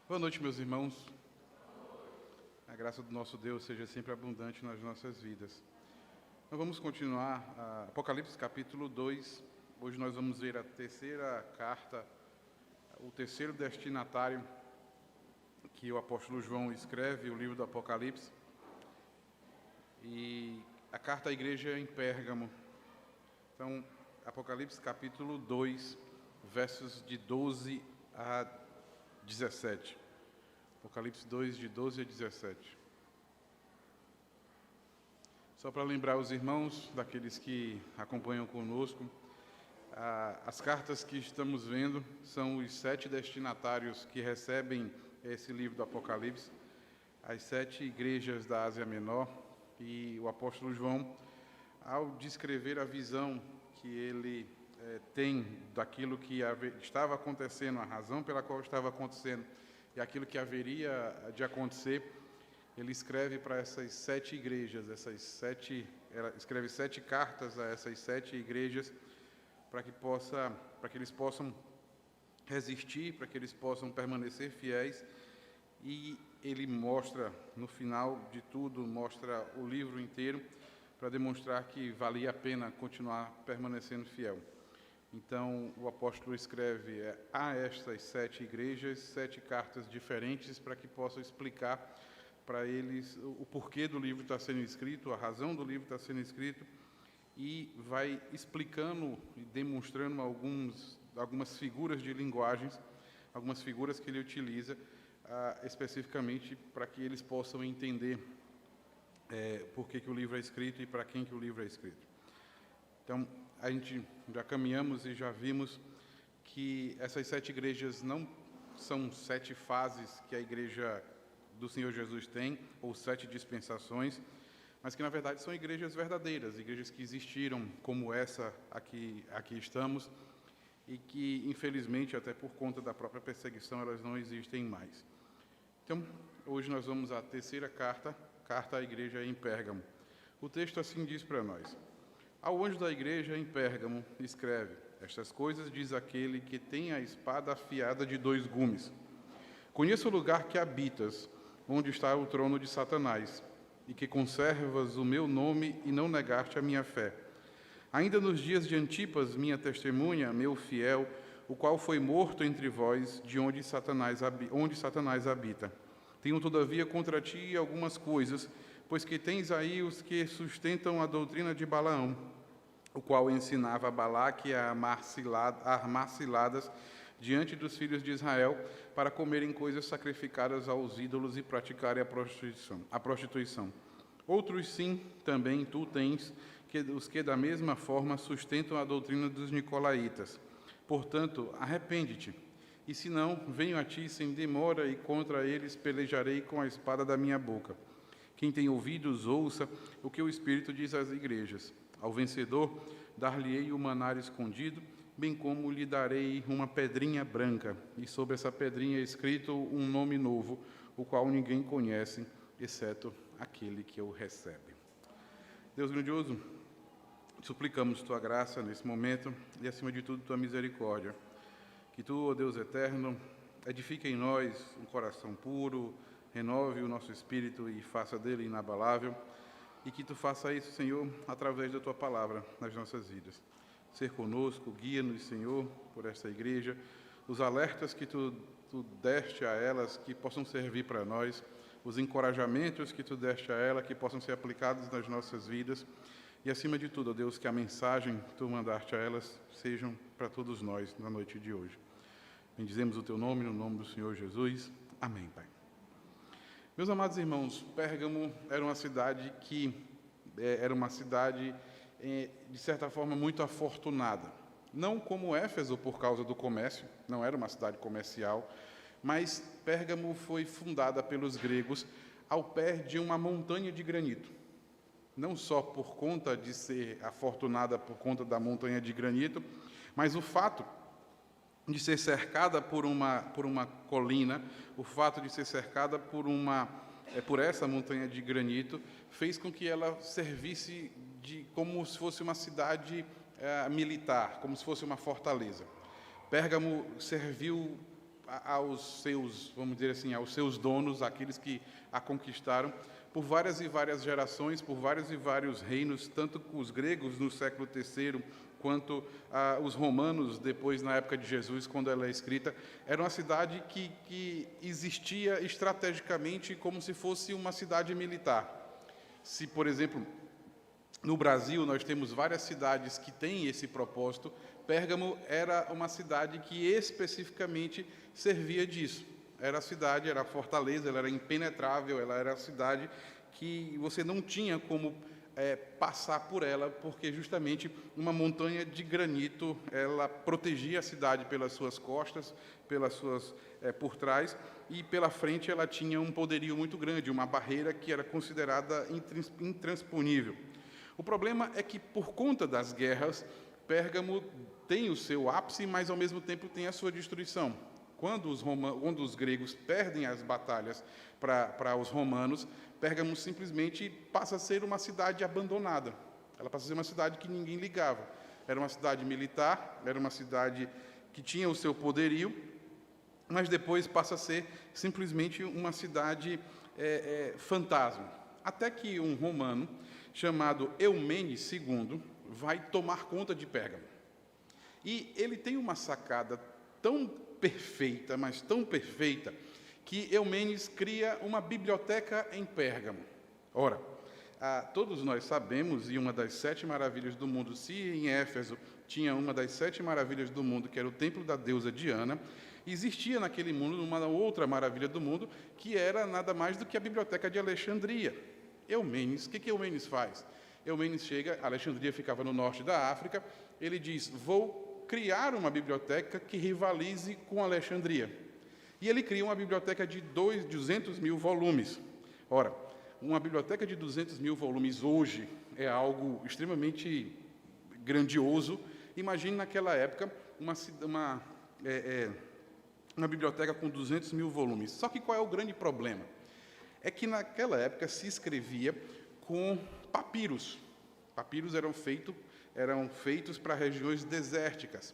Boa noite, meus irmãos. A graça do nosso Deus seja sempre abundante nas nossas vidas. Nós vamos continuar Apocalipse capítulo 2. Hoje nós vamos ver a terceira carta, o terceiro destinatário que o apóstolo João escreve, o livro do Apocalipse. E a carta à igreja em Pérgamo. Então, Apocalipse capítulo 2, versos de 12 a 17. Apocalipse 2, de 12 a 17. Só para lembrar os irmãos, daqueles que acompanham conosco, as cartas que estamos vendo são os 7 destinatários que recebem esse livro do Apocalipse, as 7 igrejas da Ásia Menor, e o apóstolo João, ao descrever a visão que ele tem daquilo que estava acontecendo, a razão pela qual estava acontecendo e aquilo que haveria de acontecer, ele escreve para essas 7 igrejas, escreve 7 cartas a essas 7 igrejas para que eles possam resistir, para que eles possam permanecer fiéis. E ele mostra, no final de tudo, mostra o livro inteiro para demonstrar que valia a pena continuar permanecendo fiel. Então, o apóstolo escreve a estas 7 igrejas, 7 cartas diferentes para que possa explicar para eles o porquê do livro estar sendo escrito, a razão do livro estar sendo escrito, e vai explicando e demonstrando algumas figuras de linguagens, algumas figuras que ele utiliza especificamente para que eles possam entender por que o livro é escrito e para quem que o livro é escrito. Então, a gente já caminhamos e já vimos que essas 7 igrejas não são 7 fases que a igreja do Senhor Jesus tem, ou 7 dispensações, mas que, na verdade, são igrejas verdadeiras, igrejas que existiram, como essa aqui estamos, e que, infelizmente, até por conta da própria perseguição, elas não existem mais. Então, hoje nós vamos à terceira carta à igreja em Pérgamo. O texto assim diz para nós: Ao anjo da igreja em Pérgamo escreve: Estas coisas diz aquele que tem a espada afiada de 2 gumes. Conheço o lugar que habitas, onde está o trono de Satanás, e que conservas o meu nome e não negaste a minha fé. Ainda nos dias de Antipas, minha testemunha, meu fiel, o qual foi morto entre vós, de onde Satanás habita. Tenho, todavia, contra ti algumas coisas, pois que tens aí os que sustentam a doutrina de Balaão, o qual ensinava a Balaque a armar ciladas diante dos filhos de Israel, para comerem coisas sacrificadas aos ídolos e praticarem a prostituição. Outros sim, também tu tens, os que da mesma forma sustentam a doutrina dos nicolaítas. Portanto, arrepende-te, e se não, venho a ti sem demora, e contra eles pelejarei com a espada da minha boca. Quem tem ouvidos, ouça o que o Espírito diz às igrejas. Ao vencedor, dar-lhe-ei o maná escondido, bem como lhe darei uma pedrinha branca, e sobre essa pedrinha é escrito um nome novo, o qual ninguém conhece, exceto aquele que o recebe. Deus grandioso, suplicamos tua graça nesse momento e, acima de tudo, tua misericórdia. Que tu, ó Deus eterno, edifique em nós um coração puro, renove o nosso espírito e faça dele inabalável. E que tu faça isso, Senhor, através da tua palavra nas nossas vidas. Ser conosco, guia-nos, Senhor, por esta igreja. Os alertas que tu deste a elas, que possam servir para nós. Os encorajamentos que tu deste a ela, que possam ser aplicados nas nossas vidas. E, acima de tudo, ó Deus, que a mensagem que tu mandaste a elas sejam para todos nós na noite de hoje. Bendizemos o teu nome, no nome do Senhor Jesus. Amém, Pai. Meus amados irmãos, Pérgamo era uma cidade de certa forma, muito afortunada. Não como Éfeso, por causa do comércio, não era uma cidade comercial, mas Pérgamo foi fundada pelos gregos ao pé de uma montanha de granito. Não só por conta de ser afortunada por conta da montanha de granito, mas o fato de ser cercada por uma colina, o fato de ser cercada por essa montanha de granito, fez com que ela servisse como se fosse uma cidade militar, como se fosse uma fortaleza. Pérgamo serviu aos seus, vamos dizer assim, aos seus donos, aqueles que a conquistaram, por várias e várias gerações, por vários e vários reinos, tanto os gregos no século III, quanto os romanos, depois, na época de Jesus, quando ela é escrita. Era uma cidade que existia estrategicamente como se fosse uma cidade militar. Se, por exemplo, no Brasil, nós temos várias cidades que têm esse propósito, Pérgamo era uma cidade que especificamente servia disso. Era a cidade, era a fortaleza, ela era impenetrável, ela era a cidade que você não tinha como passar por ela, porque justamente uma montanha de granito, ela protegia a cidade pelas suas costas, por trás, e pela frente ela tinha um poderio muito grande, uma barreira que era considerada intransponível. O problema é que, por conta das guerras, Pérgamo tem o seu ápice, mas, ao mesmo tempo, tem a sua destruição. Quando os gregos perdem as batalhas para os romanos, Pérgamo simplesmente passa a ser uma cidade abandonada. Ela passa a ser uma cidade que ninguém ligava. Era uma cidade militar, era uma cidade que tinha o seu poderio, mas depois passa a ser simplesmente uma cidade fantasma. Até que um romano, chamado Eumenes II, vai tomar conta de Pérgamo. E ele tem uma sacada tão perfeita, mas tão perfeita, que Eumenes cria uma biblioteca em Pérgamo. Ora, todos nós sabemos, e uma das 7 maravilhas do mundo, se em Éfeso tinha uma das 7 maravilhas do mundo, que era o templo da deusa Diana, existia naquele mundo uma outra maravilha do mundo, que era nada mais do que a biblioteca de Alexandria. Eumenes, o que Eumenes faz? Eumenes chega, Alexandria ficava no norte da África, ele diz, vou criar uma biblioteca que rivalize com Alexandria. E ele cria uma biblioteca de 200 mil volumes. Ora, uma biblioteca de 200 mil volumes hoje é algo extremamente grandioso. Imagine naquela época uma biblioteca com 200 mil volumes. Só que qual é o grande problema? É que naquela época se escrevia com papiros. Papiros eram feitos para regiões desérticas.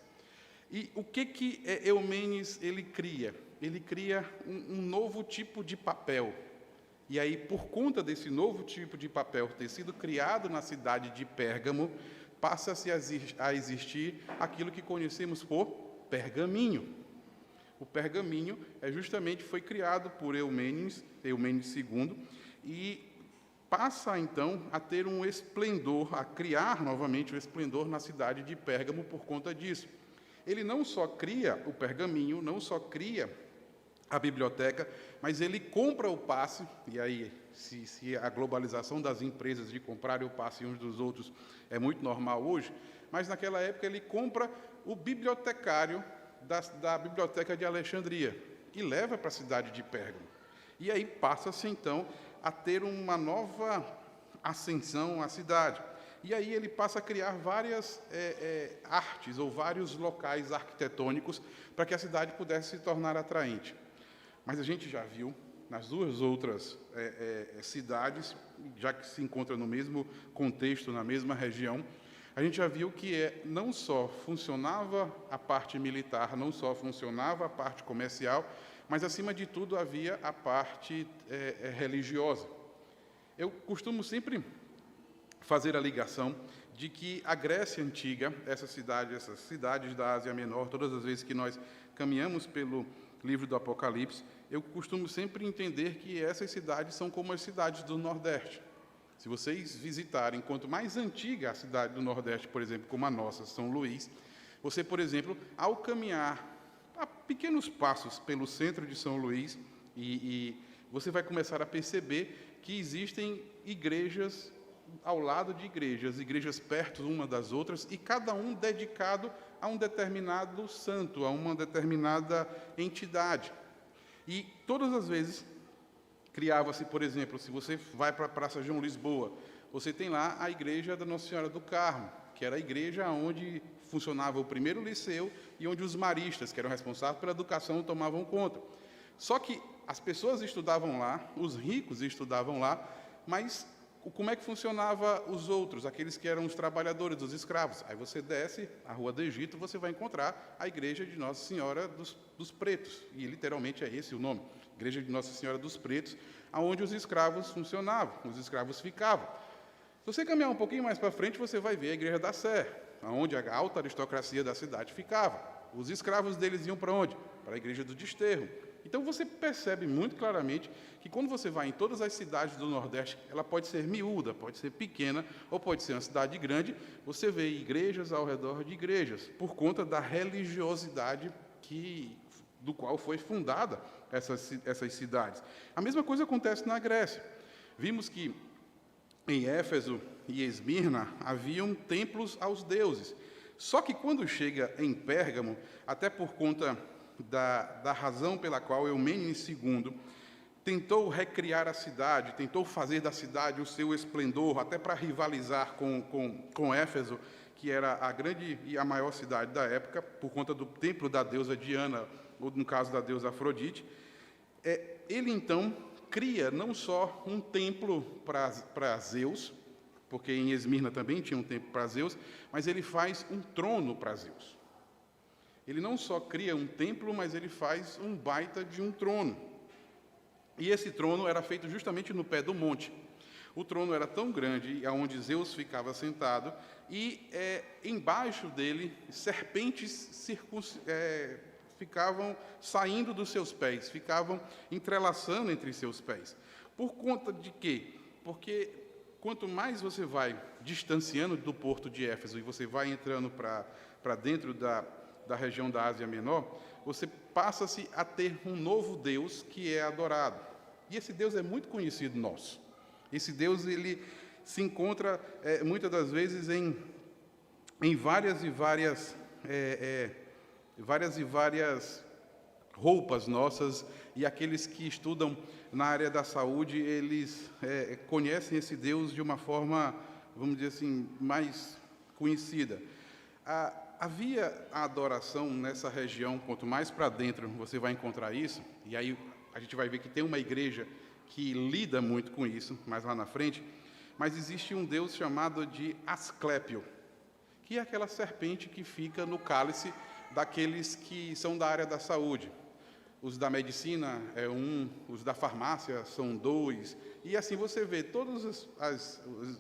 E o que Eumenes ele cria? Ele cria um novo tipo de papel. E aí, por conta desse novo tipo de papel ter sido criado na cidade de Pérgamo, passa-se a existir aquilo que conhecemos por pergaminho. O pergaminho foi criado por Eumenes II, e passa, então, a ter um esplendor, a criar novamente o esplendor na cidade de Pérgamo por conta disso. Ele não só cria o pergaminho, não só cria a biblioteca, mas ele compra o passe, e aí, se a globalização das empresas de comprarem o passe uns dos outros é muito normal hoje, mas naquela época ele compra o bibliotecário da biblioteca de Alexandria e leva para a cidade de Pérgamo. E aí passa-se, então, a ter uma nova ascensão à cidade. E aí ele passa a criar várias artes ou vários locais arquitetônicos para que a cidade pudesse se tornar atraente. Mas a gente já viu, nas duas outras cidades, já que se encontra no mesmo contexto, na mesma região, a gente já viu que não só funcionava a parte militar, não só funcionava a parte comercial, mas, acima de tudo, havia a parte religiosa. Eu costumo sempre fazer a ligação de que a Grécia Antiga, essas cidades da Ásia Menor, todas as vezes que nós caminhamos pelo livro do Apocalipse, eu costumo sempre entender que essas cidades são como as cidades do Nordeste. Se vocês visitarem, quanto mais antiga a cidade do Nordeste, por exemplo, como a nossa, São Luís, você, por exemplo, ao caminhar a pequenos passos pelo centro de São Luís, e você vai começar a perceber que existem igrejas ao lado de igrejas perto uma das outras, e cada um dedicado a um determinado santo, a uma determinada entidade. E todas as vezes criava-se, por exemplo, se você vai para a Praça João Lisboa, você tem lá a igreja da Nossa Senhora do Carmo, que era a igreja onde funcionava o primeiro liceu e onde os maristas, que eram responsáveis pela educação, tomavam conta. Só que as pessoas estudavam lá, os ricos estudavam lá, mas Como é que funcionava os outros, aqueles que eram os trabalhadores, os escravos? Aí você desce a Rua do Egito, você vai encontrar a igreja de Nossa Senhora dos Pretos, e literalmente é esse o nome, Igreja de Nossa Senhora dos Pretos, aonde os escravos funcionavam, os escravos ficavam. Se você caminhar um pouquinho mais para frente, você vai ver a Igreja da Sé, onde a alta aristocracia da cidade ficava. Os escravos deles iam para onde? Para a Igreja do Desterro. Então, você percebe muito claramente que quando você vai em todas as cidades do Nordeste, ela pode ser miúda, pode ser pequena, ou pode ser uma cidade grande, você vê igrejas ao redor de igrejas, por conta da religiosidade do qual foi fundada essas cidades. A mesma coisa acontece na Grécia. Vimos que em Éfeso e Esmirna haviam templos aos deuses. Só que quando chega em Pérgamo, até por conta da razão pela qual Eumênides II tentou recriar a cidade, tentou fazer da cidade o seu esplendor, até para rivalizar com Éfeso, que era a grande e a maior cidade da época, por conta do templo da deusa Diana, ou no caso da deusa Afrodite, ele então cria não só um templo para Zeus, porque em Esmirna também tinha um templo para Zeus, mas ele faz um trono para Zeus. Ele não só cria um templo, mas ele faz um baita de um trono. E esse trono era feito justamente no pé do monte. O trono era tão grande, aonde Zeus ficava sentado, e embaixo dele, serpentes ficavam saindo dos seus pés, ficavam entrelaçando entre seus pés. Por conta de quê? Porque quanto mais você vai distanciando do porto de Éfeso e você vai entrando para dentro da região da Ásia Menor, você passa-se a ter um novo Deus que é adorado. E esse Deus é muito conhecido nosso. Esse Deus, ele se encontra, muitas das vezes, em várias e várias roupas nossas, e aqueles que estudam na área da saúde, eles conhecem esse Deus de uma forma, vamos dizer assim, mais conhecida. Havia a adoração nessa região, quanto mais para dentro você vai encontrar isso, e aí a gente vai ver que tem uma igreja que lida muito com isso, mais lá na frente, mas existe um Deus chamado de Asclépio, que é aquela serpente que fica no cálice daqueles que são da área da saúde. Os da medicina é um, os da farmácia são dois, e assim você vê todos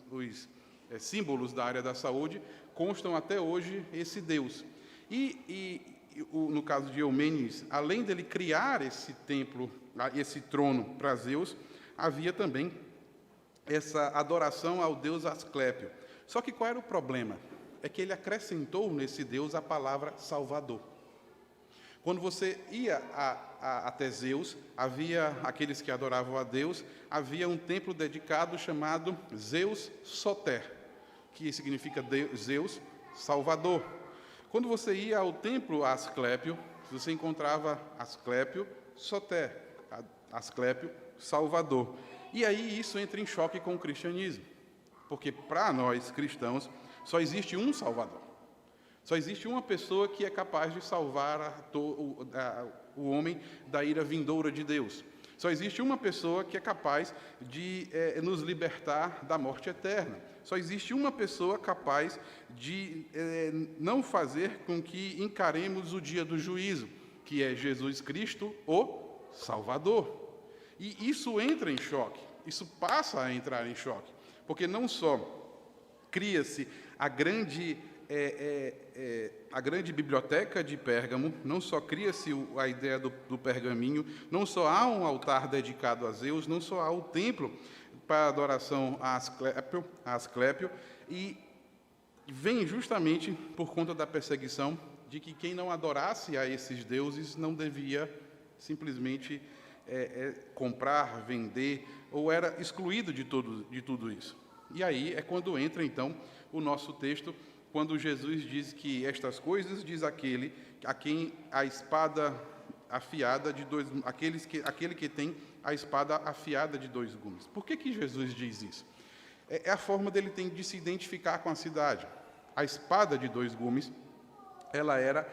os símbolos da área da saúde constam até hoje esse Deus. No caso de Eumênides, além dele criar esse templo, esse trono para Zeus, havia também essa adoração ao deus Asclépio. Só que qual era o problema? É que ele acrescentou nesse Deus a palavra Salvador. Quando você ia até Zeus, havia aqueles que adoravam a Deus, havia um templo dedicado chamado Zeus Soter, que significa Zeus Salvador. Quando você ia ao templo Asclépio, você encontrava Asclépio Soter, Asclépio Salvador. E aí isso entra em choque com o cristianismo, porque para nós cristãos só existe um Salvador. Só existe uma pessoa que é capaz de salvar o homem da ira vindoura de Deus. Só existe uma pessoa que é capaz de nos libertar da morte eterna. Só existe uma pessoa capaz de não fazer com que encaremos o dia do juízo, que é Jesus Cristo, o Salvador. E isso entra em choque, isso passa a entrar em choque, porque não só cria-se a grande biblioteca de Pérgamo, não só cria-se a ideia do pergaminho, não só há um altar dedicado a Zeus, não só há o templo para adoração a Asclépio, e vem justamente por conta da perseguição de que quem não adorasse a esses deuses não devia simplesmente comprar, vender, ou era excluído de tudo isso. E aí é quando entra, então, o nosso texto, quando Jesus diz que estas coisas diz aquele a quem a espada afiada de dois, aquele que tem a espada afiada de dois gumes. Por que Jesus diz isso? É a forma dele tem de se identificar com a cidade. A espada de dois gumes, ela era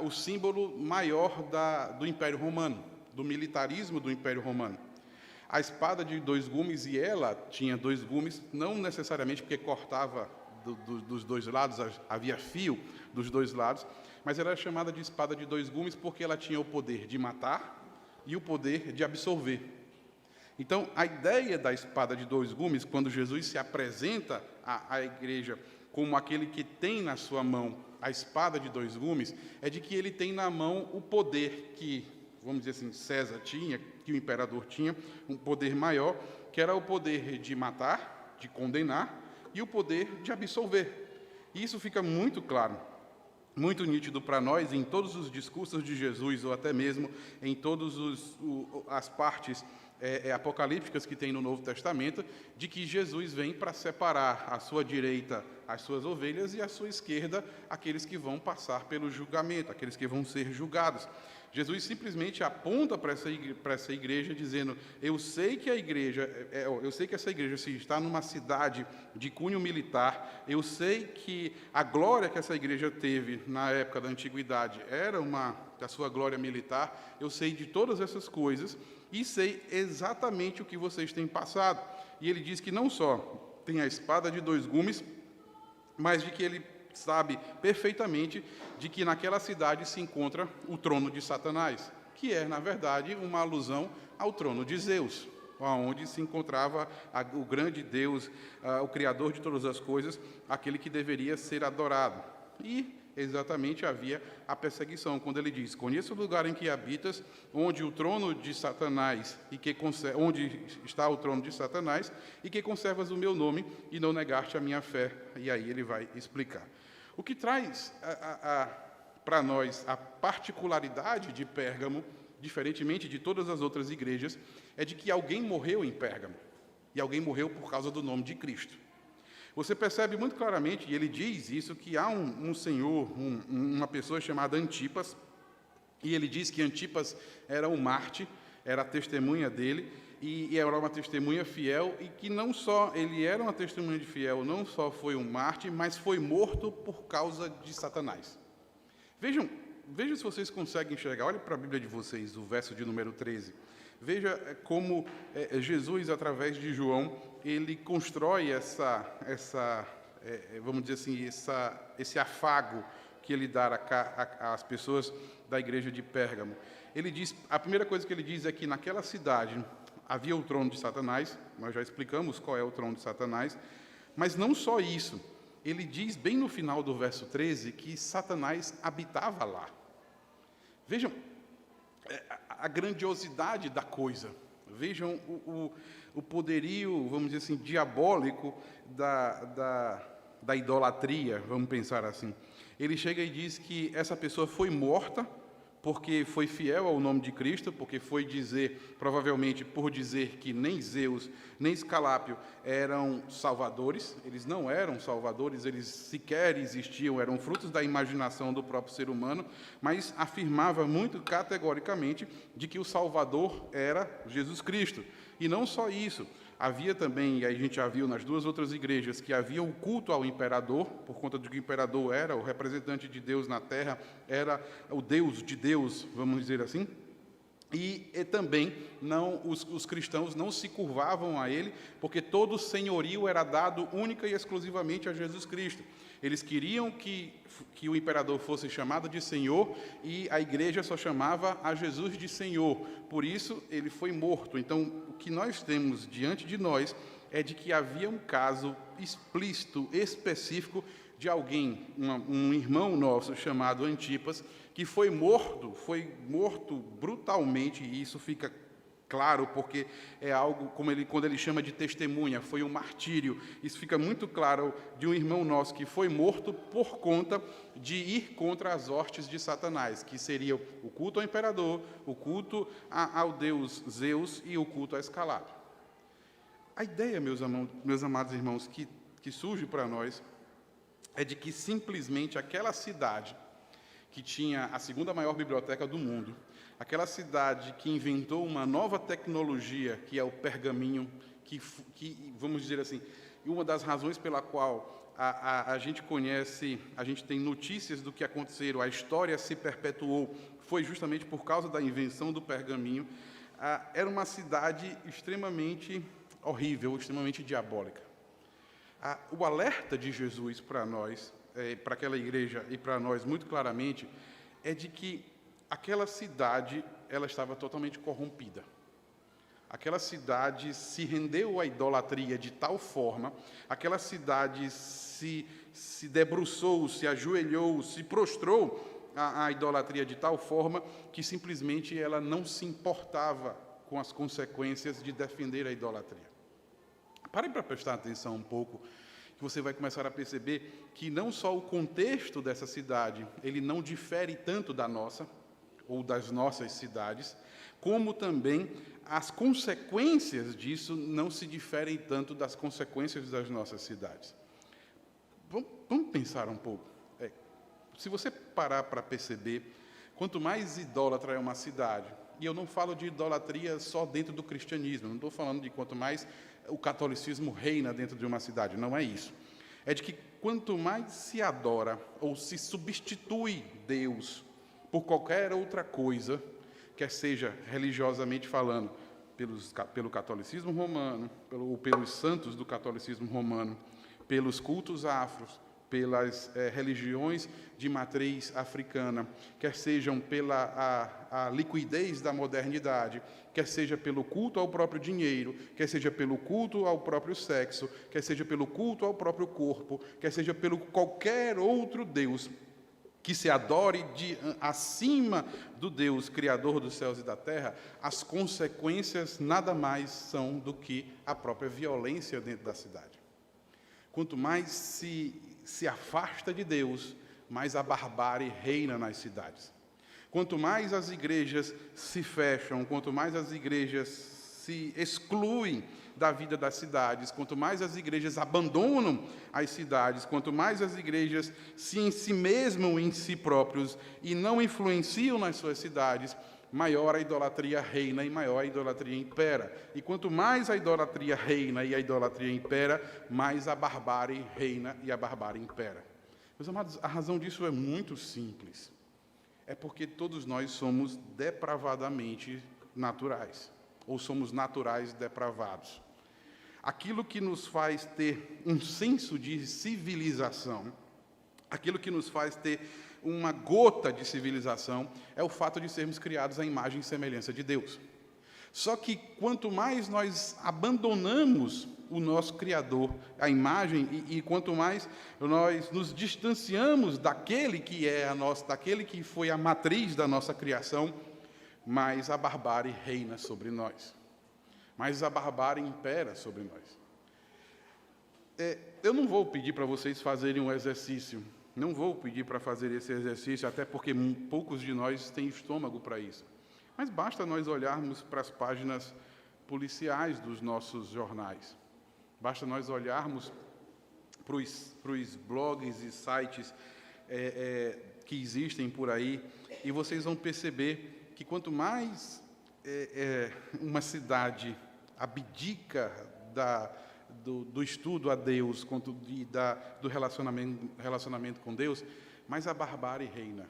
o símbolo maior do Império Romano, do militarismo do Império Romano. A espada de 2 gumes, e ela tinha 2 gumes, não necessariamente porque cortava dos 2 lados, havia fio dos 2 lados, mas ela era chamada de espada de 2 gumes porque ela tinha o poder de matar e o poder de absorver. Então, a ideia da espada de 2 gumes, quando Jesus se apresenta à igreja como aquele que tem na sua mão a espada de 2 gumes, é de que ele tem na mão o poder que, vamos dizer assim, César tinha, que o imperador tinha, um poder maior, que era o poder de matar, de condenar, e o poder de absolver. E isso fica muito claro, muito nítido para nós em todos os discursos de Jesus, ou até mesmo em todas as partes apocalípticas que tem no Novo Testamento, de que Jesus vem para separar à sua direita as suas ovelhas e à sua esquerda aqueles que vão passar pelo julgamento, aqueles que vão ser julgados. Jesus simplesmente aponta para essa igreja dizendo: eu sei que essa igreja se está numa cidade de cunho militar, eu sei que a glória que essa igreja teve na época da antiguidade era da sua glória militar, eu sei de todas essas coisas e sei exatamente o que vocês têm passado. E ele diz que não só tem a espada de 2 gumes, mas de que ele sabe perfeitamente de que naquela cidade se encontra o trono de Satanás, que é, na verdade, uma alusão ao trono de Zeus, onde se encontrava o grande Deus, o Criador de todas as coisas, aquele que deveria ser adorado. E exatamente havia a perseguição, quando ele diz: conheço o lugar em que habitas, onde o trono de Satanás, onde está o trono de Satanás, e que conservas o meu nome e não negaste a minha fé. E aí ele vai explicar. O que traz para nós a particularidade de Pérgamo, diferentemente de todas as outras igrejas, é de que alguém morreu em Pérgamo, e alguém morreu por causa do nome de Cristo. Você percebe muito claramente, e ele diz isso, que há um senhor, uma pessoa chamada Antipas, e ele diz que Antipas era um mártir, era a testemunha dele, e era uma testemunha fiel, e que não só ele era uma testemunha de fiel, não só foi um mártir, mas foi morto por causa de Satanás. Vejam se vocês conseguem enxergar, olhem para a Bíblia de vocês, o verso de número 13. Veja como Jesus, através de João, ele constrói vamos dizer assim, esse afago que ele dá às pessoas da igreja de Pérgamo. Ele diz, a primeira coisa que ele diz é que naquela cidade havia o trono de Satanás, nós já explicamos qual é o trono de Satanás, mas não só isso, ele diz bem no final do verso 13 que Satanás habitava lá. Vejam a grandiosidade da coisa, vejam o poderio, vamos dizer assim, diabólico da idolatria, vamos pensar assim. Ele chega e diz que essa pessoa foi morta porque foi fiel ao nome de Cristo, porque foi dizer, provavelmente por dizer que nem Zeus, nem Escalápio eram salvadores, eles não eram salvadores, eles sequer existiam, eram frutos da imaginação do próprio ser humano, mas afirmava muito categoricamente de que o Salvador era Jesus Cristo. E não só isso, havia também, e a gente já viu nas 2 outras igrejas, que havia o culto ao imperador, por conta de que o imperador era o representante de Deus na terra, era o Deus de Deus, vamos dizer assim. E também os cristãos não se curvavam a ele, porque todo o senhorio era dado única e exclusivamente a Jesus Cristo. Eles queriam que o imperador fosse chamado de Senhor, e a igreja só chamava a Jesus de Senhor. Por isso, ele foi morto. Então, o que nós temos diante de nós é de que havia um caso explícito, específico, de alguém, um irmão nosso chamado Antipas, que foi morto brutalmente, e isso fica claro, porque é algo, quando ele chama de testemunha, foi um martírio. Isso fica muito claro de um irmão nosso que foi morto por conta de ir contra as hostes de Satanás, que seria o culto ao imperador, o culto ao deus Zeus e o culto a Escalápio. A ideia, meus amados irmãos, que surge para nós é de que simplesmente aquela cidade que tinha a 2ª maior biblioteca do mundo, aquela cidade que inventou uma nova tecnologia, que é o pergaminho, que vamos dizer assim, uma das razões pela qual a gente conhece, a gente tem notícias do que aconteceu, a história se perpetuou, foi justamente por causa da invenção do pergaminho. era uma cidade extremamente horrível, extremamente diabólica. O alerta de Jesus para nós, para aquela igreja e para nós, muito claramente, é de que aquela cidade ela estava totalmente corrompida. Aquela cidade se rendeu à idolatria de tal forma, aquela cidade se debruçou, se ajoelhou, se prostrou à idolatria de tal forma que simplesmente ela não se importava com as consequências de defender a idolatria. Parem para prestar atenção um pouco, que você vai começar a perceber que não só o contexto dessa cidade, ele não difere tanto da nossa, ou das nossas cidades, como também as consequências disso não se diferem tanto das consequências das nossas cidades. Vamos pensar um pouco. Se você parar para perceber, quanto mais idólatra é uma cidade, e eu não falo de idolatria só dentro do cristianismo, não estou falando de quanto mais o catolicismo reina dentro de uma cidade, não é isso. É de que quanto mais se adora ou se substitui Deus por qualquer outra coisa, quer seja religiosamente falando, pelo catolicismo romano, pelos santos do catolicismo romano, pelos cultos afros, pelas religiões de matriz africana, quer sejam pela a liquidez da modernidade, quer seja pelo culto ao próprio dinheiro, quer seja pelo culto ao próprio sexo, quer seja pelo culto ao próprio corpo, quer seja pelo qualquer outro Deus que se adore acima do Deus Criador dos céus e da terra, as consequências nada mais são do que a própria violência dentro da cidade. Quanto mais se afasta de Deus, mais a barbárie reina nas cidades. Quanto mais as igrejas se fecham, quanto mais as igrejas se excluem da vida das cidades, quanto mais as igrejas abandonam as cidades, quanto mais as igrejas se ensimesmam em si próprios e não influenciam nas suas cidades, maior a idolatria reina e maior a idolatria impera. E quanto mais a idolatria reina e a idolatria impera, mais a barbárie reina e a barbárie impera. Meus amados, a razão disso é muito simples. É porque todos nós somos depravadamente naturais, ou somos naturais depravados. Aquilo que nos faz ter um senso de civilização, aquilo que nos faz ter uma gota de civilização, é o fato de sermos criados à imagem e semelhança de Deus. Só que quanto mais nós abandonamos o nosso Criador, a imagem, e quanto mais nós nos distanciamos daquele que daquele que foi a matriz da nossa criação, mais a barbárie reina sobre nós. Mais a barbárie impera sobre nós. Eu não vou pedir para vocês fazerem um exercício. Não vou pedir para fazer esse exercício, até porque poucos de nós têm estômago para isso. Mas basta nós olharmos para as páginas policiais dos nossos jornais. Basta nós olharmos para os blogs e sites que existem por aí, e vocês vão perceber que quanto mais uma cidade abdica do estudo a Deus, quanto do relacionamento com Deus, mais a barbárie reina.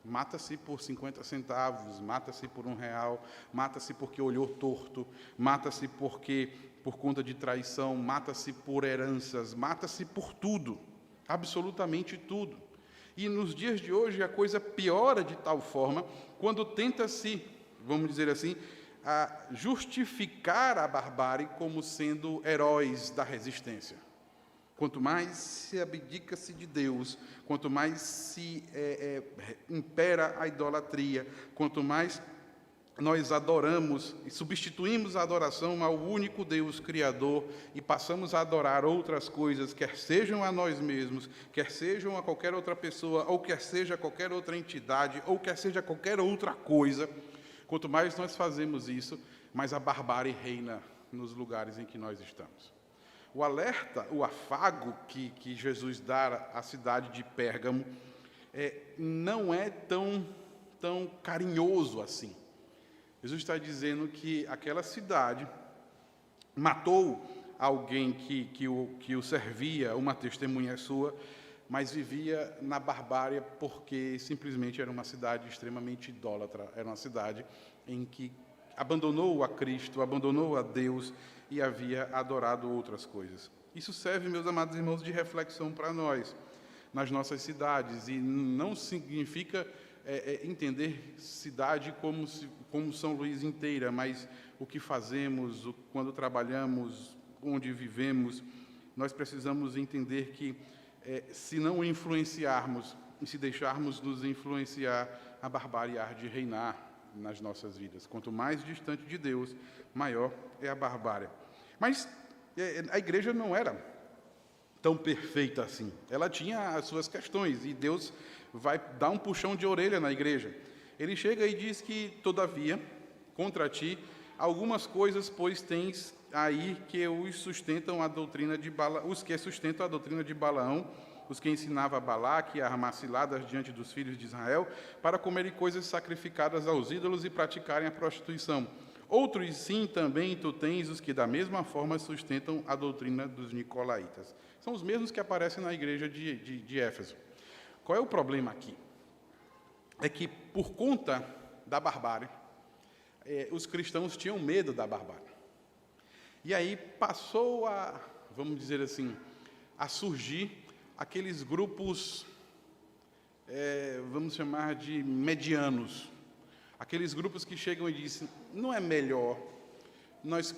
Mata-se por 50 centavos, mata-se por R$1, mata-se porque olhou torto, mata-se por conta de traição, mata-se por heranças, mata-se por tudo, absolutamente tudo. E nos dias de hoje a coisa piora de tal forma, quando tenta-se, vamos dizer assim, a justificar a barbárie como sendo heróis da resistência. Quanto mais se abdica-se de Deus, quanto mais se impera a idolatria, quanto mais nós adoramos e substituímos a adoração ao único Deus Criador e passamos a adorar outras coisas, quer sejam a nós mesmos, quer sejam a qualquer outra pessoa, ou quer seja qualquer outra entidade, ou quer seja qualquer outra coisa, quanto mais nós fazemos isso, mais a barbárie reina nos lugares em que nós estamos. O alerta, o afago que Jesus dá à cidade de Pérgamo não é tão carinhoso assim. Jesus está dizendo que aquela cidade matou alguém que o servia, uma testemunha sua, mas vivia na barbárie porque simplesmente era uma cidade extremamente idólatra, era uma cidade em que abandonou a Cristo, abandonou a Deus e havia adorado outras coisas. Isso serve, meus amados irmãos, de reflexão para nós, nas nossas cidades, e não significa entender cidade como São Luís inteira, mas o que fazemos, quando trabalhamos, onde vivemos. Nós precisamos entender que, se não influenciarmos e se deixarmos nos influenciar, a barbárie há de reinar nas nossas vidas. Quanto mais distante de Deus, maior é a barbárie. Mas a igreja não era tão perfeita assim. Ela tinha as suas questões, e Deus vai dar um puxão de orelha na igreja. Ele chega e diz que, todavia, contra ti, algumas coisas, pois, tens aí que os sustentam a doutrina de Balaão, os que sustentam a doutrina de Balaão, os que ensinava a Balaque a armar ciladas diante dos filhos de Israel, para comerem coisas sacrificadas aos ídolos e praticarem a prostituição. Outros, sim, também tu tens os que da mesma forma sustentam a doutrina dos nicolaítas. São os mesmos que aparecem na igreja de Éfeso. Qual é o problema aqui? É que, por conta da barbárie, os cristãos tinham medo da barbárie. E aí passou a, vamos dizer assim, a surgir aqueles grupos, vamos chamar de medianos. Aqueles grupos que chegam e dizem, não é melhor nós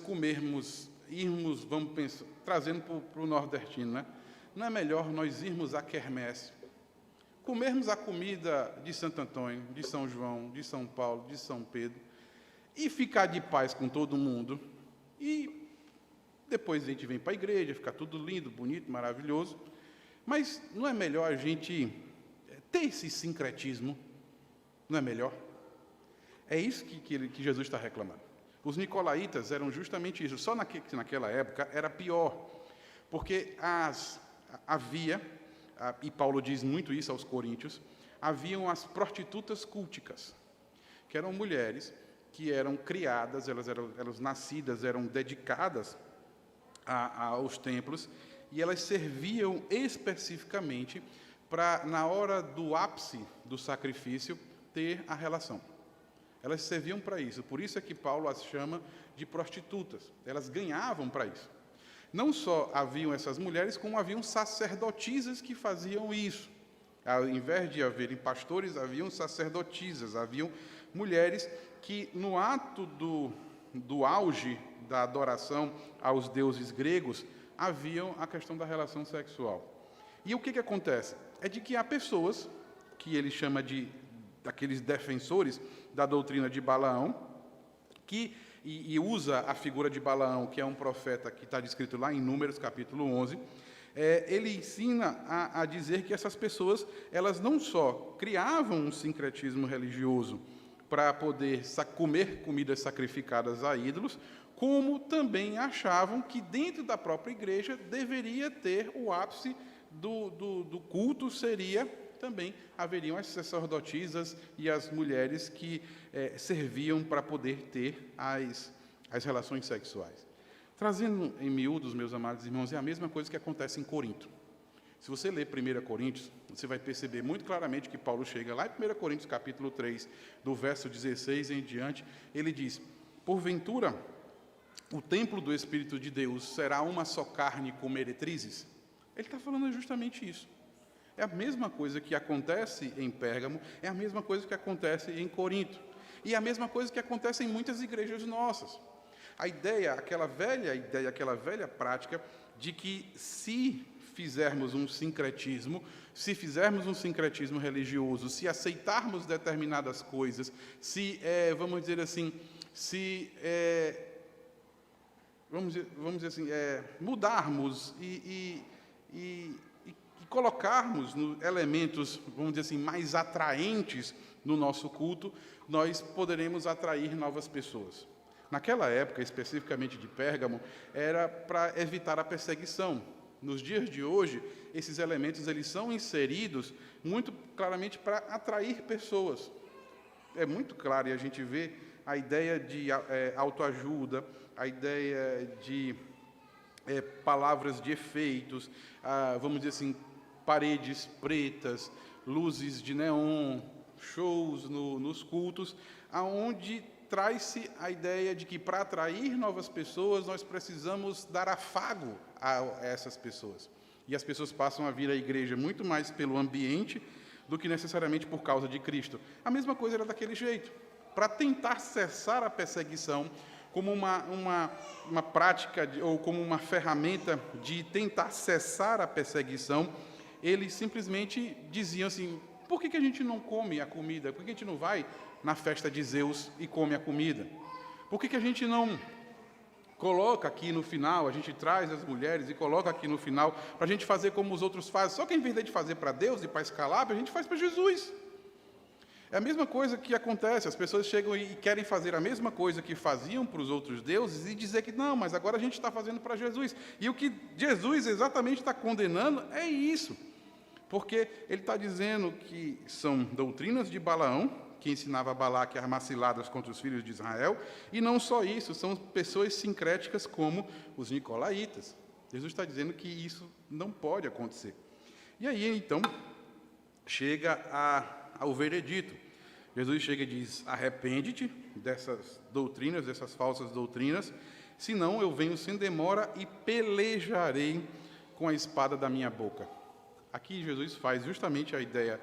irmos, vamos pensar, trazendo para o nordestino, né? Não é melhor nós irmos à quermesse, comermos a comida de Santo Antônio, de São João, de São Paulo, de São Pedro, e ficar de paz com todo mundo, e depois a gente vem para a igreja, fica tudo lindo, bonito, maravilhoso, mas não é melhor a gente ter esse sincretismo? Não é melhor? É isso que Jesus está reclamando. Os nicolaítas eram justamente isso, só naquela época era pior, porque havia, e Paulo diz muito isso aos coríntios, haviam as prostitutas culticas, que eram mulheres que eram criadas, elas eram nascidas, eram dedicadas aos templos, e elas serviam especificamente para, na hora do ápice do sacrifício, ter a relação. Elas serviam para isso, por isso é que Paulo as chama de prostitutas. Elas ganhavam para isso. Não só haviam essas mulheres, como haviam sacerdotisas que faziam isso. Ao invés de haverem pastores, haviam sacerdotisas, haviam mulheres que, no ato do auge da adoração aos deuses gregos, haviam a questão da relação sexual. E o que acontece? É de que há pessoas, que ele chama daqueles defensores da doutrina de Balaão, e usa a figura de Balaão, que é um profeta que está descrito lá em Números, capítulo 11, ele ensina a dizer que essas pessoas, elas não só criavam um sincretismo religioso para poder comer comidas sacrificadas a ídolos, como também achavam que dentro da própria igreja deveria ter o ápice do culto, haveriam as sacerdotisas e as mulheres que serviam para poder ter as relações sexuais. Trazendo em miúdos, meus amados irmãos, é a mesma coisa que acontece em Corinto. Se você ler 1 Coríntios, você vai perceber muito claramente que Paulo chega lá em 1 Coríntios, capítulo 3, do verso 16 em diante, ele diz, porventura, o templo do Espírito de Deus será uma só carne com meretrizes? Ele está falando justamente isso. É a mesma coisa que acontece em Pérgamo, é a mesma coisa que acontece em Corinto. E é a mesma coisa que acontece em muitas igrejas nossas. Aquela velha prática de que se fizermos um sincretismo religioso, se aceitarmos determinadas coisas, mudarmos e colocarmos elementos, vamos dizer assim, mais atraentes no nosso culto, nós poderemos atrair novas pessoas. Naquela época, especificamente de Pérgamo, era para evitar a perseguição. Nos dias de hoje, esses elementos eles são inseridos muito claramente para atrair pessoas. É muito claro, e a gente vê a ideia de autoajuda, a ideia de palavras de efeitos, vamos dizer assim, paredes pretas, luzes de neon, shows nos cultos, aonde traz-se a ideia de que para atrair novas pessoas, nós precisamos dar afago a essas pessoas. E as pessoas passam a vir à igreja muito mais pelo ambiente do que necessariamente por causa de Cristo. A mesma coisa era daquele jeito. Para tentar cessar a perseguição, como uma prática, ou como uma ferramenta de tentar cessar a perseguição, eles simplesmente diziam assim: por que a gente não come a comida? Por que a gente não vai na festa de Zeus e come a comida? Por que a gente não coloca aqui no final, a gente traz as mulheres e coloca aqui no final, para a gente fazer como os outros fazem? Só que, em vez de fazer para Deus e para Escalabra, a gente faz para Jesus. É a mesma coisa que acontece, as pessoas chegam e querem fazer a mesma coisa que faziam para os outros deuses e dizer que não, mas agora a gente está fazendo para Jesus. E o que Jesus exatamente está condenando é isso, porque ele está dizendo que são doutrinas de Balaão, que ensinava a Balaque a armar ciladas contra os filhos de Israel, e não só isso, são pessoas sincréticas como os nicolaítas. Jesus está dizendo que isso não pode acontecer. E aí, então, chega ao veredito. Jesus chega e diz: arrepende-te dessas doutrinas, dessas falsas doutrinas, senão eu venho sem demora e pelejarei com a espada da minha boca. Aqui Jesus faz justamente a ideia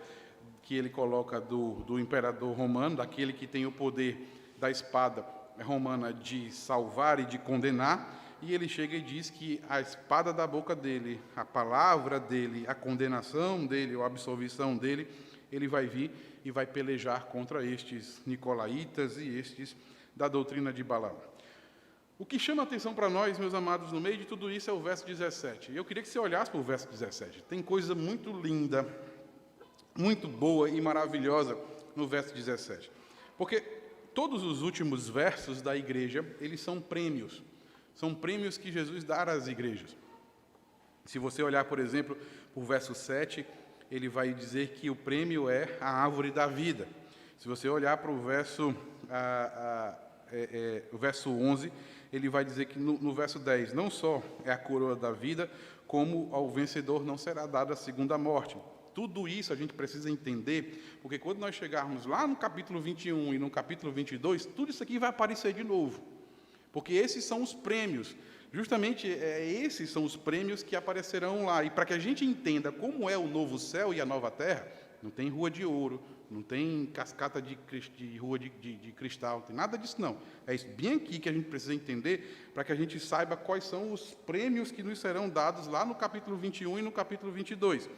que ele coloca do imperador romano, daquele que tem o poder da espada romana de salvar e de condenar, e ele chega e diz que a espada da boca dele, a palavra dele, a condenação dele, ou a absolvição dele, ele vai vir e vai pelejar contra estes nicolaítas e estes da doutrina de Balaão. O que chama a atenção para nós, meus amados, no meio de tudo isso é o verso 17. Eu queria que você olhasse para o verso 17. Tem coisa muito linda, muito boa e maravilhosa no verso 17. Porque todos os últimos versos da igreja, eles são prêmios. São prêmios que Jesus dá às igrejas. Se você olhar, por exemplo, para o verso 7, ele vai dizer que o prêmio é a árvore da vida. Se você olhar para o verso 11, ele vai dizer que no verso 10, não só é a coroa da vida, como ao vencedor não será dada a segunda morte. Tudo isso a gente precisa entender, porque quando nós chegarmos lá no capítulo 21 e no capítulo 22, tudo isso aqui vai aparecer de novo. Porque esses são os prêmios. Justamente esses são os prêmios que aparecerão lá. E para que a gente entenda como é o novo céu e a nova terra, não tem rua de ouro, não tem cascata de rua de cristal, não tem nada disso não. É isso bem aqui que a gente precisa entender, para que a gente saiba quais são os prêmios que nos serão dados lá no capítulo 21 e no capítulo 22.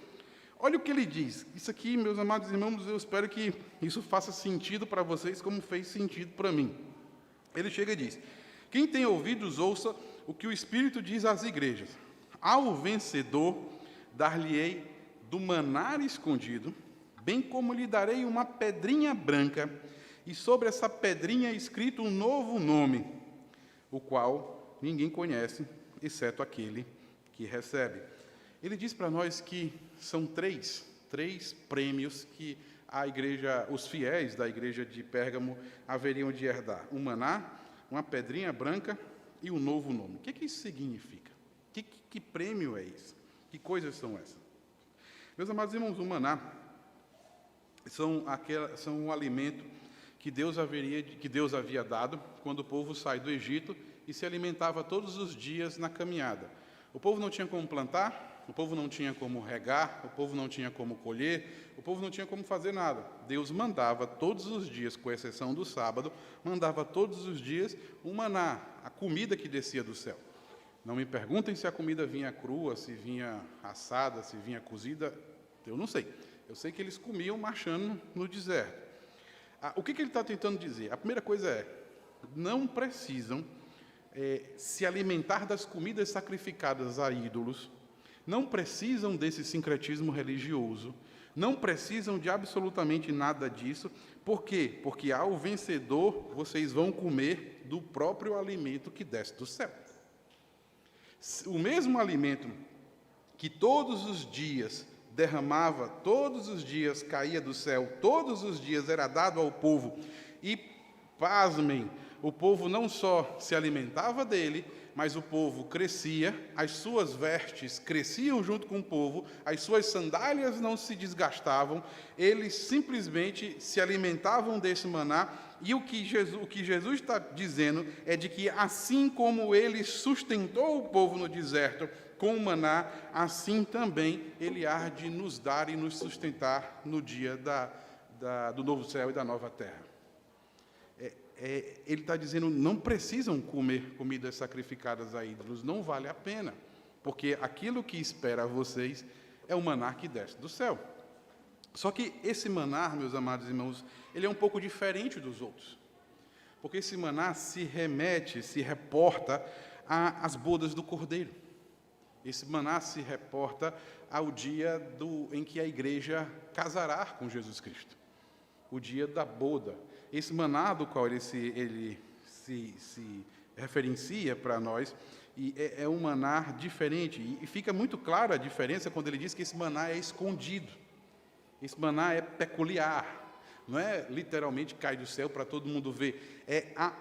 Olha o que ele diz. Isso aqui, meus amados irmãos, eu espero que isso faça sentido para vocês como fez sentido para mim. Ele chega e diz: quem tem ouvidos, ouça o que o Espírito diz às igrejas. Ao vencedor, dar-lhe-ei do maná escondido, bem como lhe darei uma pedrinha branca, e sobre essa pedrinha escrito um novo nome, o qual ninguém conhece, exceto aquele que recebe. Ele diz para nós que são três prêmios que a igreja, os fiéis da igreja de Pérgamo haveriam de herdar: um maná, uma pedrinha branca e um novo nome. O que isso significa? Que prêmio é esse? Que coisas são essas? Meus amados irmãos, o maná são um alimento que Deus havia dado quando o povo sai do Egito e se alimentava todos os dias na caminhada. O povo não tinha como plantar, o povo não tinha como regar, o povo não tinha como colher, o povo não tinha como fazer nada. Deus mandava todos os dias, com exceção do sábado, mandava todos os dias o maná, a comida que descia do céu. Não me perguntem se a comida vinha crua, se vinha assada, se vinha cozida, eu não sei. Eu sei que eles comiam marchando no deserto. O que ele está tentando dizer? A primeira coisa é: não precisam se alimentar das comidas sacrificadas a ídolos, não precisam desse sincretismo religioso, não precisam de absolutamente nada disso. Por quê? Porque ao vencedor vocês vão comer do próprio alimento que desce do céu. O mesmo alimento que todos os dias derramava, todos os dias caía do céu, todos os dias era dado ao povo, e, pasmem, o povo não só se alimentava dele, mas o povo crescia, as suas vestes cresciam junto com o povo, as suas sandálias não se desgastavam, eles simplesmente se alimentavam desse maná, e o que Jesus está dizendo é de que assim como ele sustentou o povo no deserto com o maná, assim também ele há de nos dar e nos sustentar no dia do novo céu e da nova terra. Ele está dizendo, não precisam comer comidas sacrificadas a ídolos, não vale a pena, porque aquilo que espera vocês é o maná que desce do céu. Só que esse maná, meus amados irmãos, ele é um pouco diferente dos outros, porque esse maná se reporta às bodas do Cordeiro. Esse maná se reporta ao dia em que a igreja casará com Jesus Cristo, o dia da boda. Esse maná do qual ele se referencia para nós é um maná diferente. E fica muito clara a diferença quando ele diz que esse maná é escondido. Esse maná é peculiar. Não é literalmente cai do céu para todo mundo ver. Há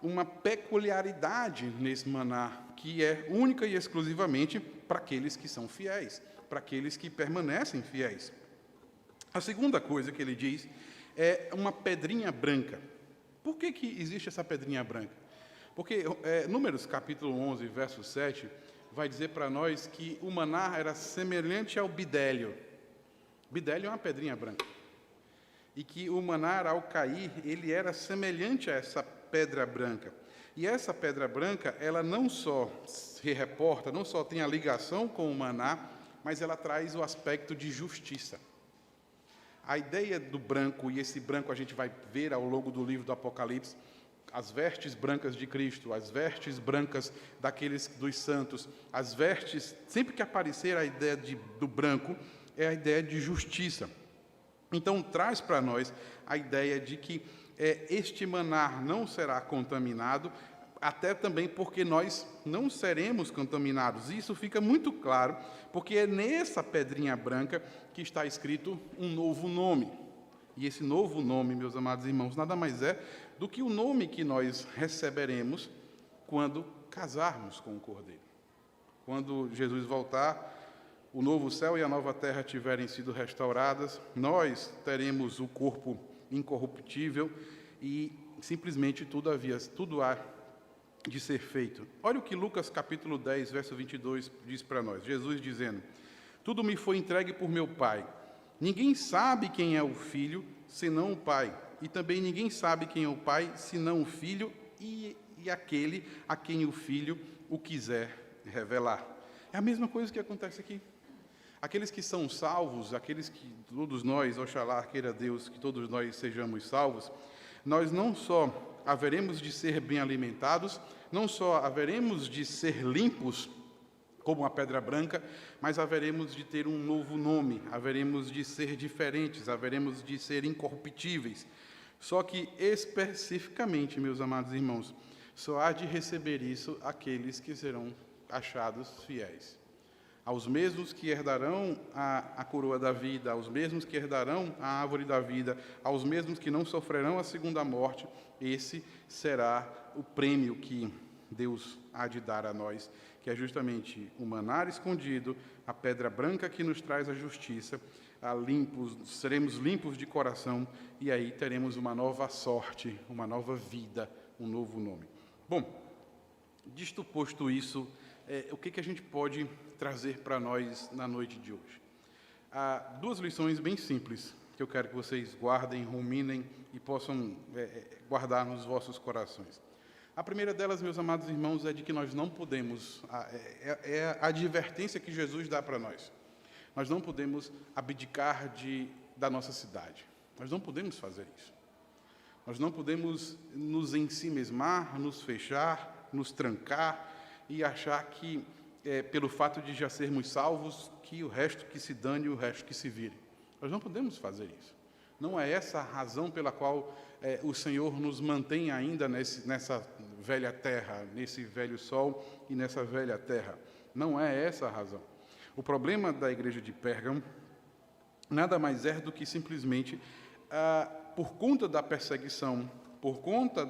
uma peculiaridade nesse maná que é única e exclusivamente para aqueles que são fiéis, para aqueles que permanecem fiéis. A segunda coisa que ele diz é uma pedrinha branca. Por que existe essa pedrinha branca? Porque Números capítulo 11, verso 7, vai dizer para nós que o maná era semelhante ao bidélio. Bidélio é uma pedrinha branca. E que o maná, ao cair, ele era semelhante a essa pedra branca. E essa pedra branca, ela não só se reporta, não só tem a ligação com o maná, mas ela traz o aspecto de justiça. A ideia do branco, e esse branco a gente vai ver ao longo do livro do Apocalipse, as vestes brancas de Cristo, as vestes brancas dos santos, as vestes, sempre que aparecer a ideia do branco, é a ideia de justiça. Então, traz para nós a ideia de que este maná não será contaminado, até também porque nós não seremos contaminados. Isso fica muito claro, porque é nessa pedrinha branca que está escrito um novo nome. E esse novo nome, meus amados irmãos, nada mais é do que o nome que nós receberemos quando casarmos com o Cordeiro. Quando Jesus voltar, o novo céu e a nova terra tiverem sido restauradas, nós teremos o corpo incorruptível e simplesmente tudo há de ser feito. Olha o que Lucas capítulo 10, verso 22 diz para nós. Jesus dizendo, tudo me foi entregue por meu Pai. Ninguém sabe quem é o Filho, senão o Pai. E também ninguém sabe quem é o Pai, senão o Filho e aquele a quem o Filho o quiser revelar. É a mesma coisa que acontece aqui. Aqueles que são salvos, aqueles que todos nós, oxalá queira Deus que todos nós sejamos salvos, nós não só haveremos de ser bem alimentados, não só haveremos de ser limpos como a pedra branca, mas haveremos de ter um novo nome, haveremos de ser diferentes, haveremos de ser incorruptíveis. Só que especificamente, meus amados irmãos, só há de receber isso aqueles que serão achados fiéis. Aos mesmos que herdarão a coroa da vida, aos mesmos que herdarão a árvore da vida, aos mesmos que não sofrerão a segunda morte, esse será o prêmio que Deus há de dar a nós, que é justamente o maná escondido, a pedra branca que nos traz a justiça, seremos limpos de coração, e aí teremos uma nova sorte, uma nova vida, um novo nome. Bom, disto posto isso, o que a gente pode trazer para nós na noite de hoje? Há duas lições bem simples que eu quero que vocês guardem, ruminem e possam guardar nos vossos corações. A primeira delas, meus amados irmãos, é de que nós não podemos, é a advertência que Jesus dá para nós. Nós não podemos abdicar da nossa cidade. Nós não podemos fazer isso. Nós não podemos nos ensimesmar, nos fechar, nos trancar e achar que, pelo fato de já sermos salvos, que o resto que se dane, o resto que se vire. Nós não podemos fazer isso. Não é essa a razão pela qual o Senhor nos mantém ainda nessa velha terra, nesse velho sol e nessa velha terra. Não é essa a razão. O problema da igreja de Pérgamo nada mais é do que simplesmente, por conta da perseguição, por conta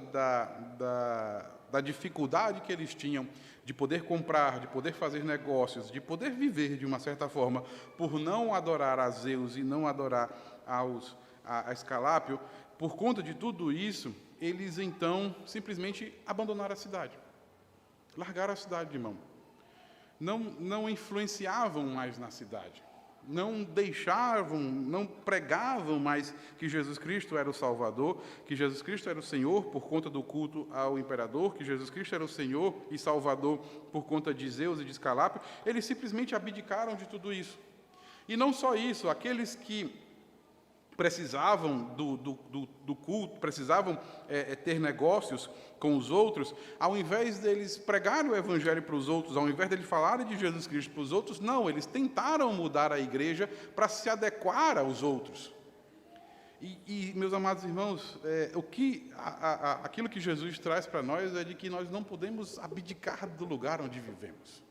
da dificuldade que eles tinham de poder comprar, de poder fazer negócios, de poder viver de uma certa forma, por não adorar a Zeus e não adorar a Escalápio, por conta de tudo isso, eles então simplesmente abandonaram a cidade. Largaram a cidade de mão. Não influenciavam mais na cidade. Não deixavam, não pregavam mais que Jesus Cristo era o Salvador, que Jesus Cristo era o Senhor por conta do culto ao imperador, que Jesus Cristo era o Senhor e Salvador por conta de Zeus e de Escalápio. Eles simplesmente abdicaram de tudo isso. E não só isso, aqueles que precisavam do culto, precisavam ter negócios com os outros, ao invés deles pregarem o Evangelho para os outros, ao invés deles falarem de Jesus Cristo para os outros, não, eles tentaram mudar a igreja para se adequar aos outros. E meus amados irmãos, aquilo que Jesus traz para nós é de que nós não podemos abdicar do lugar onde vivemos.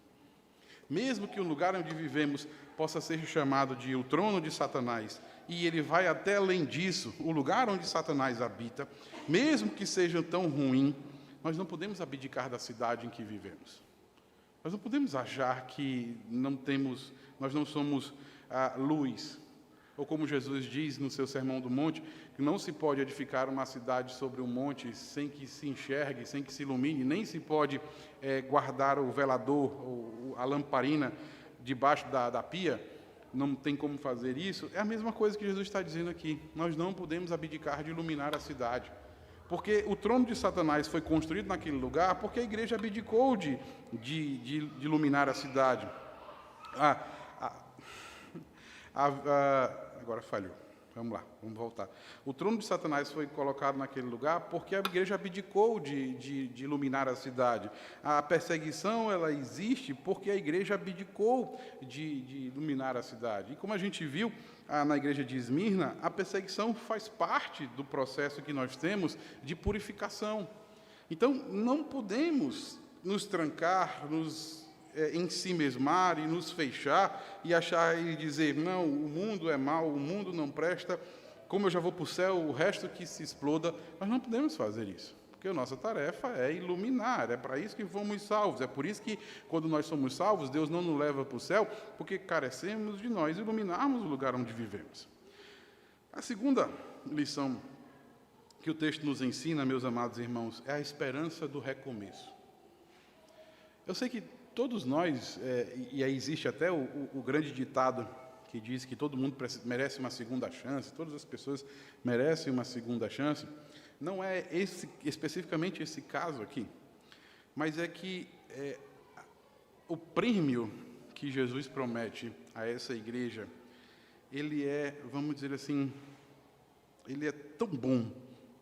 Mesmo que o lugar onde vivemos possa ser chamado de o trono de Satanás, e ele vai até além disso, o lugar onde Satanás habita, mesmo que seja tão ruim, nós não podemos abdicar da cidade em que vivemos. Nós não podemos achar que nós não somos luz. Ou como Jesus diz no seu Sermão do Monte, que não se pode edificar uma cidade sobre um monte sem que se enxergue, sem que se ilumine, nem se pode guardar o velador, ou a lamparina debaixo da pia, não tem como fazer isso. É a mesma coisa que Jesus está dizendo aqui. Nós não podemos abdicar de iluminar a cidade. Porque o trono de Satanás foi construído naquele lugar porque a igreja abdicou de iluminar a cidade. Agora falhou. Vamos lá, vamos voltar. O trono de Satanás foi colocado naquele lugar porque a igreja abdicou de iluminar a cidade. A perseguição, ela existe porque a igreja abdicou de iluminar a cidade. E como a gente viu na igreja de Esmirna, a perseguição faz parte do processo que nós temos de purificação. Então, não podemos nos trancar, em si mesmar e nos fechar e achar e dizer, não, o mundo é mau, o mundo não presta, como eu já vou para o céu, o resto que se exploda. Nós não podemos fazer isso, porque a nossa tarefa é iluminar, é para isso que fomos salvos, é por isso que quando nós somos salvos, Deus não nos leva para o céu, porque carecemos de nós iluminarmos o lugar onde vivemos. A segunda lição que o texto nos ensina, meus amados irmãos, é a esperança do recomeço. Eu sei que todos nós, e aí existe até o grande ditado que diz que todo mundo merece uma segunda chance, todas as pessoas merecem uma segunda chance, não é especificamente esse caso aqui, mas é que o prêmio que Jesus promete a essa igreja, ele é, vamos dizer assim, ele é tão bom,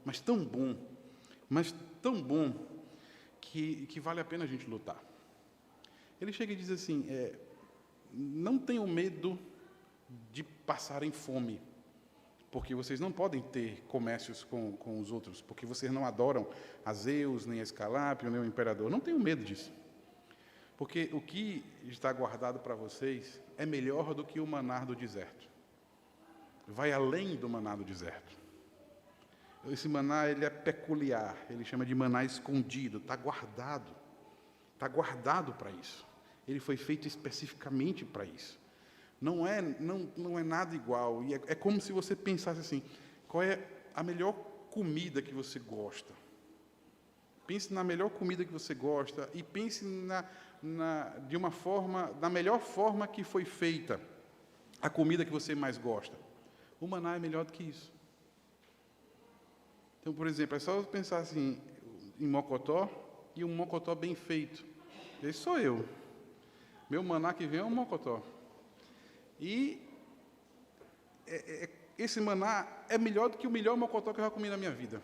mas tão bom, mas tão bom, que vale a pena a gente lutar. Ele chega e diz assim, não tenham medo de passarem fome, porque vocês não podem ter comércios com os outros, porque vocês não adoram a Zeus, nem a Escalápio, nem o imperador. Não tenham medo disso, porque o que está guardado para vocês é melhor do que o maná do deserto. Vai além do maná do deserto. Esse maná, ele é peculiar, ele chama de maná escondido, está guardado para isso. Ele foi feito especificamente para isso. Não é nada igual. E é como se você pensasse assim, qual é a melhor comida que você gosta? Pense na melhor comida que você gosta e pense na melhor forma que foi feita a comida que você mais gosta. O maná é melhor do que isso. Então, por exemplo, é só pensar assim, em mocotó, e um mocotó bem feito. Esse sou eu. Meu maná que vem é um mocotó. E esse maná é melhor do que o melhor mocotó que eu já comi na minha vida.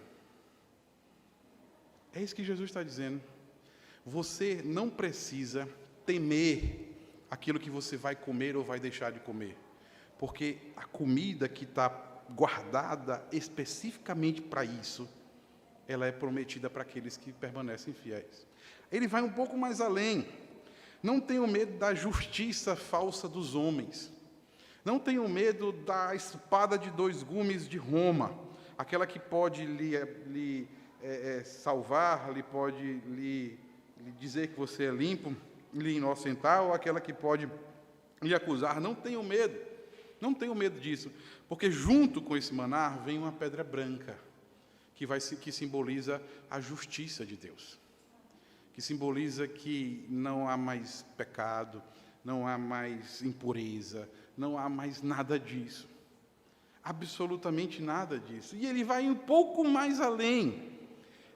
É isso que Jesus está dizendo. Você não precisa temer aquilo que você vai comer ou vai deixar de comer. Porque a comida que está guardada especificamente para isso, ela é prometida para aqueles que permanecem fiéis. Ele vai um pouco mais além. Não tenham medo da justiça falsa dos homens. Não tenham medo da espada de dois gumes de Roma, aquela que pode lhe salvar, lhe pode lhe dizer que você é limpo, lhe inocentar, ou aquela que pode lhe acusar. Não tenham medo, não tenham medo disso, porque junto com esse maná vem uma pedra branca, que simboliza a justiça de Deus, que simboliza que não há mais pecado, não há mais impureza, não há mais nada disso, absolutamente nada disso. E ele vai um pouco mais além,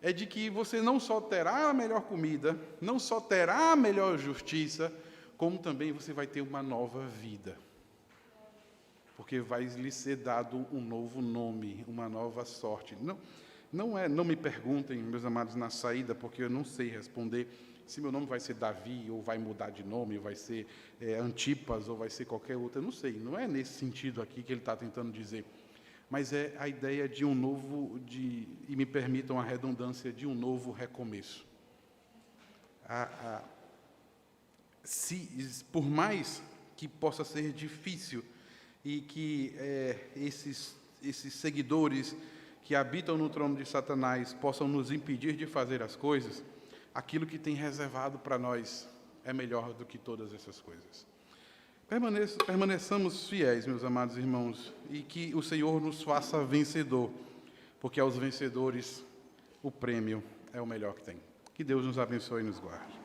é de que você não só terá a melhor comida, não só terá a melhor justiça, como também você vai ter uma nova vida, porque vai lhe ser dado um novo nome, uma nova sorte. Não me perguntem, meus amados, na saída, porque eu não sei responder se meu nome vai ser Davi, ou vai mudar de nome, ou vai ser Antipas, ou vai ser qualquer outra. Eu não sei, não é nesse sentido aqui que ele está tentando dizer. Mas é a ideia de um novo, e me permitam a redundância, de um novo recomeço. Por mais que possa ser difícil, e que esses seguidores que habitam no trono de Satanás possam nos impedir de fazer as coisas, aquilo que tem reservado para nós é melhor do que todas essas coisas. Permaneçamos fiéis, meus amados irmãos, e que o Senhor nos faça vencedor, porque aos vencedores o prêmio é o melhor que tem. Que Deus nos abençoe e nos guarde.